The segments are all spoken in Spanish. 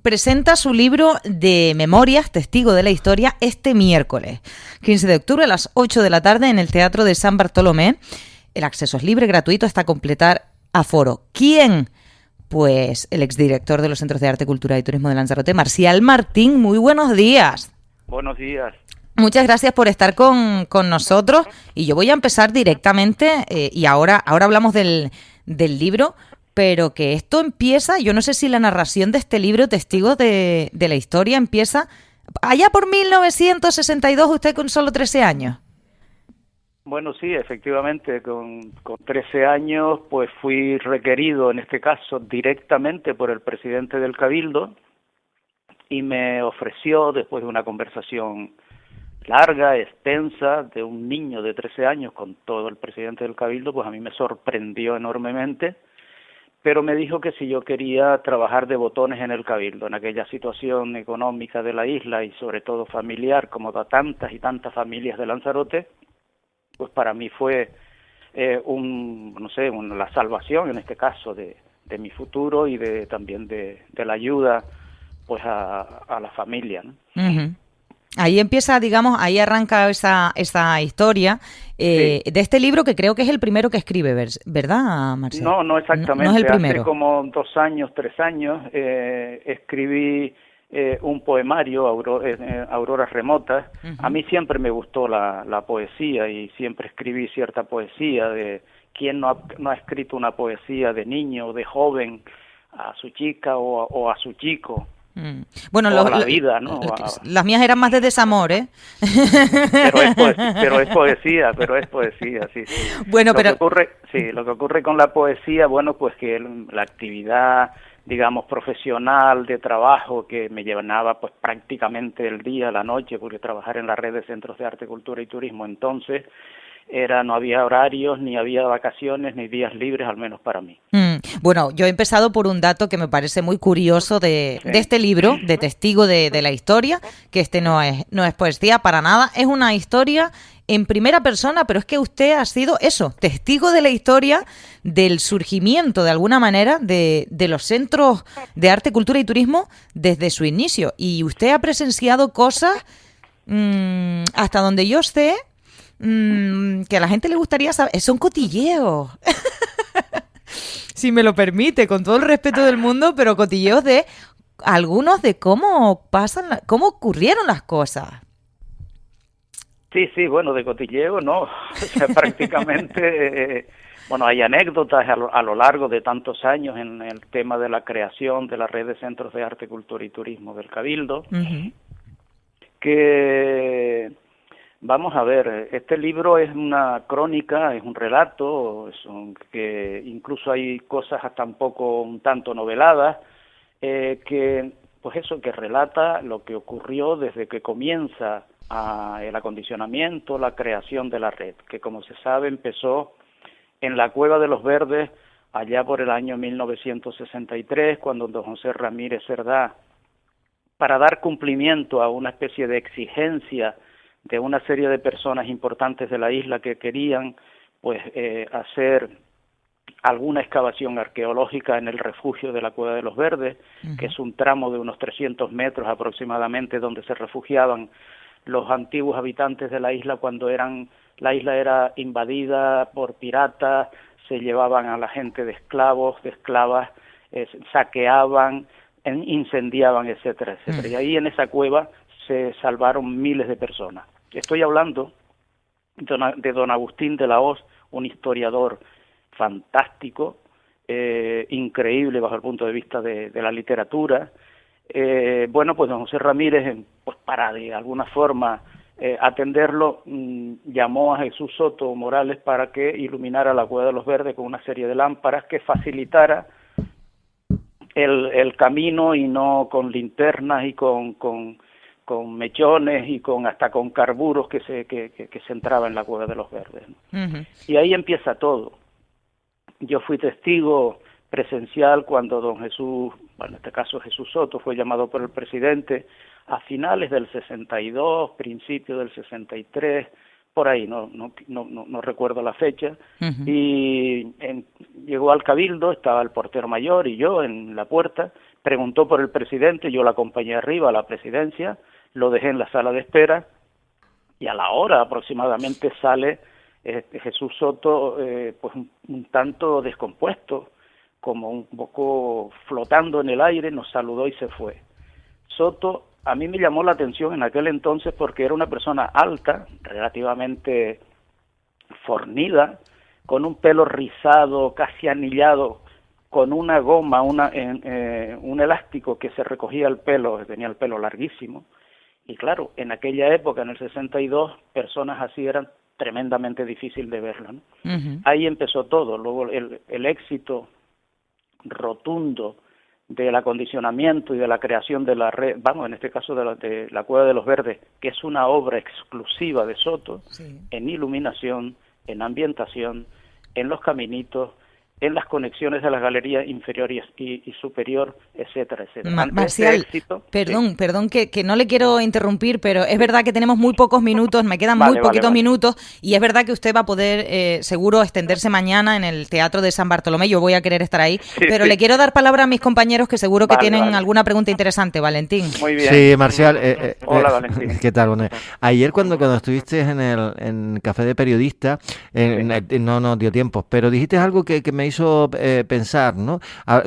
presenta su libro de memorias, Testigo de la Historia, este miércoles, 15 de octubre a las 8 de la tarde en el Teatro de San Bartolomé. El acceso es libre, gratuito, hasta completar aforo. ¿Quién? Pues el exdirector de los Centros de Arte, Cultura y Turismo de Lanzarote, Marcial Martín. Muy buenos días. Buenos días. Muchas gracias por estar con nosotros. Y yo voy a empezar directamente, y ahora hablamos del libro, pero que esto empieza, yo no sé si la narración de este libro, Testigos de la Historia, empieza allá por 1962, usted con solo 13 años. Bueno, sí, efectivamente, con 13 años pues fui requerido, en este caso, directamente por el presidente del Cabildo, y me ofreció, después de una conversación larga, extensa, de un niño de 13 años con todo el presidente del Cabildo, pues a mí me sorprendió enormemente, pero me dijo que si yo quería trabajar de botones en el Cabildo, en aquella situación económica de la isla y sobre todo familiar, como da tantas y tantas familias de Lanzarote, pues para mí fue la salvación en este caso de mi futuro y también de la ayuda pues a la familia, ¿no? Uh-huh. Ahí empieza, digamos, ahí arranca esa historia Sí. de este libro, que creo que es el primero que escribe, ¿verdad, Marcial? No exactamente. No es el Hace primero. como 2 años, 3 años, escribí un poemario, Auroras Remotas. Uh-huh. A mí siempre me gustó la poesía y siempre escribí cierta poesía. De ¿quién no ha escrito una poesía de niño o de joven a su chica o a su chico? Bueno, O a la vida, ¿no? las mías eran más de desamor, ¿eh? Pero es poesía, sí. Bueno, lo que ocurre con la poesía, bueno, pues que la actividad, digamos, profesional de trabajo que me llenaba pues prácticamente el día, la noche, porque trabajar en la red de centros de arte, cultura y turismo entonces no había horarios, ni había vacaciones, ni días libres, al menos para mí. Bueno, yo he empezado por un dato que me parece muy curioso de este libro, de Testigo de la Historia, que no es poesía para nada, es una historia en primera persona, pero es que usted ha sido eso, testigo de la historia del surgimiento, de alguna manera, de los centros de arte, cultura y turismo desde su inicio. Y usted ha presenciado cosas, hasta donde yo sé, que a la gente le gustaría saber. Son cotilleos. Si me lo permite, con todo el respeto del mundo, pero cotilleos de algunos de cómo ocurrieron las cosas. Sí, bueno, de cotilleo no, o sea, prácticamente, bueno, hay anécdotas a lo largo de tantos años en el tema de la creación de la red de centros de arte, cultura y turismo del Cabildo, uh-huh, que, vamos a ver, este libro es una crónica, es un relato, que incluso hay cosas hasta un tanto noveladas, que relata lo que ocurrió desde que comienza el acondicionamiento, la creación de la red, que como se sabe empezó en la Cueva de los Verdes allá por el año 1963, cuando don José Ramírez Cerdá, para dar cumplimiento a una especie de exigencia de una serie de personas importantes de la isla que querían pues hacer alguna excavación arqueológica en el refugio de la Cueva de los Verdes, uh-huh, que es un tramo de unos 300 metros aproximadamente donde se refugiaban los antiguos habitantes de la isla cuando la isla era invadida por piratas, se llevaban a la gente de esclavas, saqueaban, incendiaban, etcétera, etcétera. Y ahí en esa cueva se salvaron miles de personas. Estoy hablando de don Agustín de la Hoz, un historiador fantástico, increíble bajo el punto de vista de la literatura. Bueno, pues don José Ramírez, pues para de alguna forma atenderlo, llamó a Jesús Soto Morales para que iluminara la Cueva de los Verdes con una serie de lámparas que facilitara el camino, y no con linternas y con mechones y hasta con carburos que se entraba en la Cueva de los Verdes, ¿no? Uh-huh. Y ahí empieza todo. Yo fui testigo presencial cuando don Jesús, bueno, en este caso Jesús Soto, fue llamado por el presidente a finales del 62, principios del 63, por ahí, no recuerdo la fecha, uh-huh, y llegó al Cabildo, estaba el portero mayor y yo en la puerta, preguntó por el presidente, yo lo acompañé arriba a la presidencia, lo dejé en la sala de espera y a la hora aproximadamente sale Jesús Soto pues un tanto descompuesto, como un poco flotando en el aire, nos saludó y se fue. Soto a mí me llamó la atención en aquel entonces porque era una persona alta, relativamente fornida, con un pelo rizado, casi anillado, con una goma, un elástico que se recogía el pelo, tenía el pelo larguísimo. Y claro, en aquella época, en el 62, personas así eran tremendamente difícil de verlo, ¿no? Uh-huh. Ahí empezó todo. Luego el éxito rotundo del acondicionamiento y de la creación de la red, en este caso de la Cueva de los Verdes, que es una obra exclusiva de Soto, sí, en iluminación, en ambientación, en los caminitos, en las conexiones de las galerías inferior y superior, etcétera, etcétera. Marcial, éxito, perdón que no le quiero interrumpir, pero es verdad que tenemos muy pocos minutos, me quedan muy poquitos minutos, y es verdad que usted va a poder seguro extenderse mañana en el Teatro de San Bartolomé, yo voy a querer estar ahí, pero le quiero dar palabra a mis compañeros que seguro que tienen alguna pregunta interesante. Valentín. Muy bien. Sí, Marcial. Hola, Valentín. ¿Qué tal? Bueno, ayer cuando estuviste en Café de Periodista, no nos dio tiempo, pero dijiste algo que me hizo pensar, ¿no?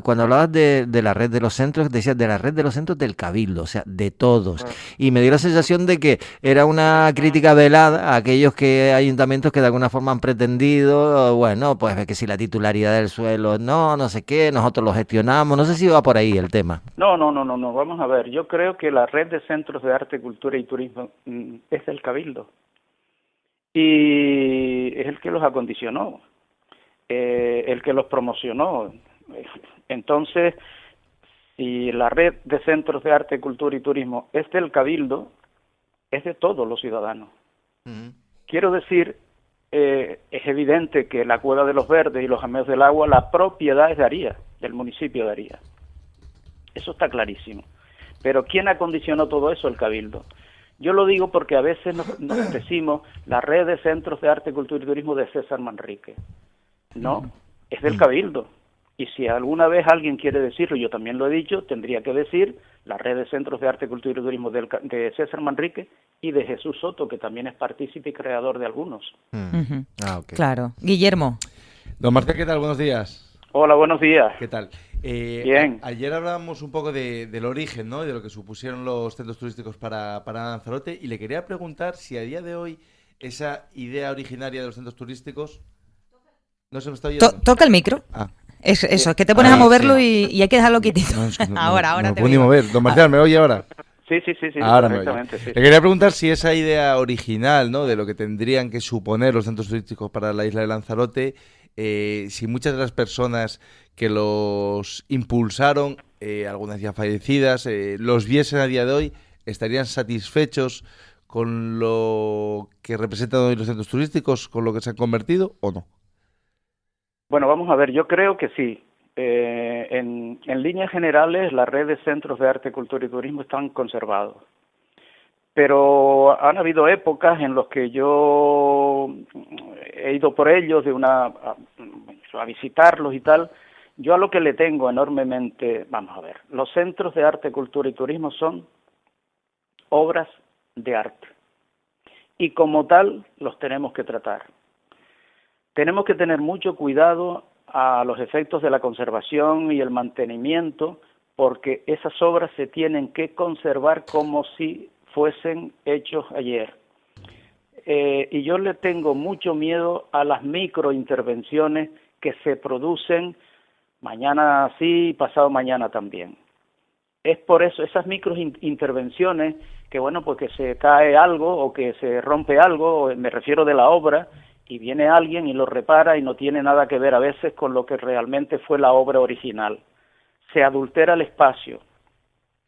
Cuando hablabas de la red de los centros, decías de la red de los centros del Cabildo, o sea, de todos. Y me dio la sensación de que era una crítica velada a aquellos ayuntamientos que de alguna forma han pretendido, bueno, pues que si la titularidad del suelo, no sé qué, nosotros lo gestionamos, no sé si va por ahí el tema. No, vamos a ver, yo creo que la red de centros de arte, cultura y turismo es del Cabildo. Y es el que los acondicionó. El que los promocionó. Entonces, si la red de centros de arte, cultura y turismo es del Cabildo, es de todos los ciudadanos. Uh-huh. Quiero decir, es evidente que la Cueva de los Verdes y los Jameos del Agua, la propiedad es de Aría, del municipio de Aría. Eso está clarísimo. Pero ¿quién acondicionó todo eso? El Cabildo. Yo lo digo porque a veces nos decimos la red de centros de arte, cultura y turismo de César Manrique. No, es del Cabildo. Y si alguna vez alguien quiere decirlo, yo también lo he dicho, tendría que decir la red de centros de arte, cultura y turismo de César Manrique y de Jesús Soto, que también es partícipe y creador de algunos. Uh-huh. Okay. Claro. Guillermo. Don Marcial, ¿qué tal? Buenos días. Hola, buenos días. ¿Qué tal? Bien. Ayer hablábamos un poco del origen, ¿no? De lo que supusieron los centros turísticos para Lanzarote, y le quería preguntar si a día de hoy esa idea originaria de los centros turísticos... ¿No se me está oyendo? Toca el micro. Eso, es que te pones a moverlo y hay que dejarlo quietito. Ahora no te puedo ni mover. Don Marcial, ¿me oye ahora? Sí. Ahora me oye. Sí. Le quería preguntar si esa idea original, ¿no? De lo que tendrían que suponer los centros turísticos para la isla de Lanzarote, si muchas de las personas que los impulsaron, algunas ya fallecidas, los viesen a día de hoy, estarían satisfechos con lo que representan hoy los centros turísticos, con lo que se han convertido, ¿o no? Bueno, vamos a ver, yo creo que sí. En líneas generales, la red de centros de arte, cultura y turismo están conservados. Pero han habido épocas en las que yo he ido por ellos a visitarlos y tal. Yo a lo que le tengo enormemente, vamos a ver, los centros de arte, cultura y turismo son obras de arte. Y como tal, los tenemos que tratar. Tenemos que tener mucho cuidado a los efectos de la conservación y el mantenimiento, porque esas obras se tienen que conservar como si fuesen hechos ayer. Y yo le tengo mucho miedo a las microintervenciones que se producen mañana sí y pasado mañana también. Es por eso, esas microintervenciones que, bueno, pues que se cae algo o que se rompe algo, me refiero de la obra, y viene alguien y lo repara y no tiene nada que ver a veces con lo que realmente fue la obra original. Se adultera el espacio,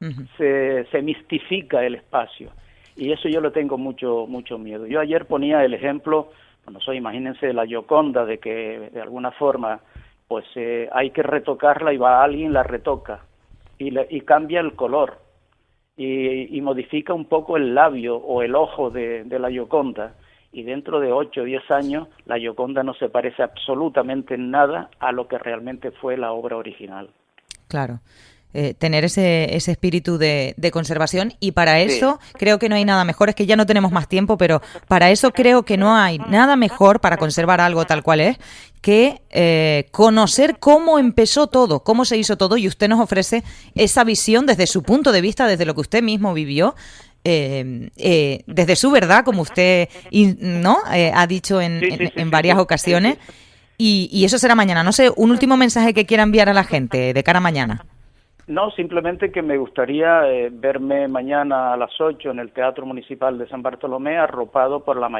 uh-huh. se mistifica el espacio, y eso yo le tengo mucho miedo. Yo ayer ponía el ejemplo, imagínense la Gioconda, de que de alguna forma pues hay que retocarla y va alguien, la retoca y cambia el color y modifica un poco el labio o el ojo de la Gioconda. Y dentro de 8 o 10 años, la Gioconda no se parece absolutamente en nada a lo que realmente fue la obra original. Claro. tener ese espíritu de conservación, y para eso creo que no hay nada mejor, es que ya no tenemos más tiempo, pero para eso creo que no hay nada mejor para conservar algo tal cual es que conocer cómo empezó todo, cómo se hizo todo, y usted nos ofrece esa visión desde su punto de vista, desde lo que usted mismo vivió, desde su verdad, como usted ¿no? Ha dicho en varias ocasiones, y eso será mañana. No sé, un último mensaje que quiera enviar a la gente de cara a mañana. No, simplemente que me gustaría verme mañana a las 8 en el Teatro Municipal de San Bartolomé, arropado por las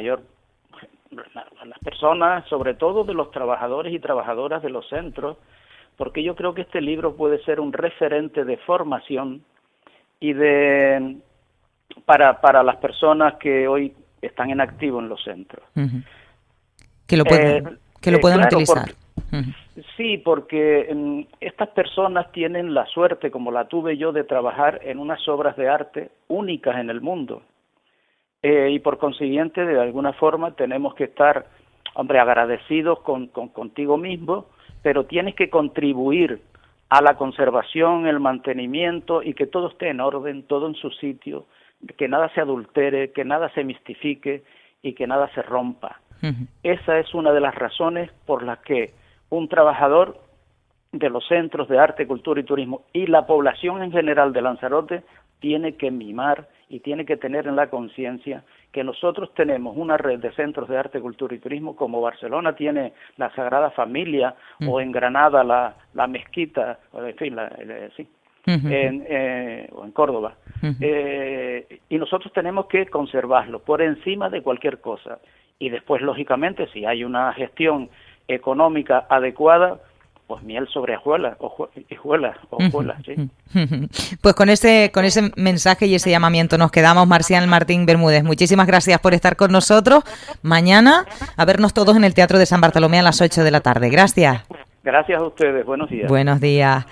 personas, sobre todo de los trabajadores y trabajadoras de los centros, porque yo creo que este libro puede ser un referente de formación y para las personas que hoy están en activo en los centros. Uh-huh. Que lo puedan utilizar. Sí, porque estas personas tienen la suerte, como la tuve yo, de trabajar en unas obras de arte únicas en el mundo. Y por consiguiente, de alguna forma, tenemos que estar, agradecidos contigo mismo, pero tienes que contribuir a la conservación, el mantenimiento, y que todo esté en orden, todo en su sitio, que nada se adultere, que nada se mistifique y que nada se rompa. Uh-huh. Esa es una de las razones por las que un trabajador de los centros de arte, cultura y turismo y la población en general de Lanzarote tiene que mimar y tiene que tener en la conciencia que nosotros tenemos una red de centros de arte, cultura y turismo, como Barcelona tiene la Sagrada Familia, o en Granada la Mezquita, en fin, sí. Uh-huh. O en Córdoba. Uh-huh. Y nosotros tenemos que conservarlo por encima de cualquier cosa. Y después, lógicamente, si hay una gestión económica adecuada, pues miel sobre hojuelas, sí. Pues con ese mensaje y ese llamamiento nos quedamos. Marcial Martín Bermúdez, muchísimas gracias por estar con nosotros. Mañana a vernos todos en el Teatro de San Bartolomé a las 8 de la tarde. Gracias. Gracias a ustedes. Buenos días. Buenos días.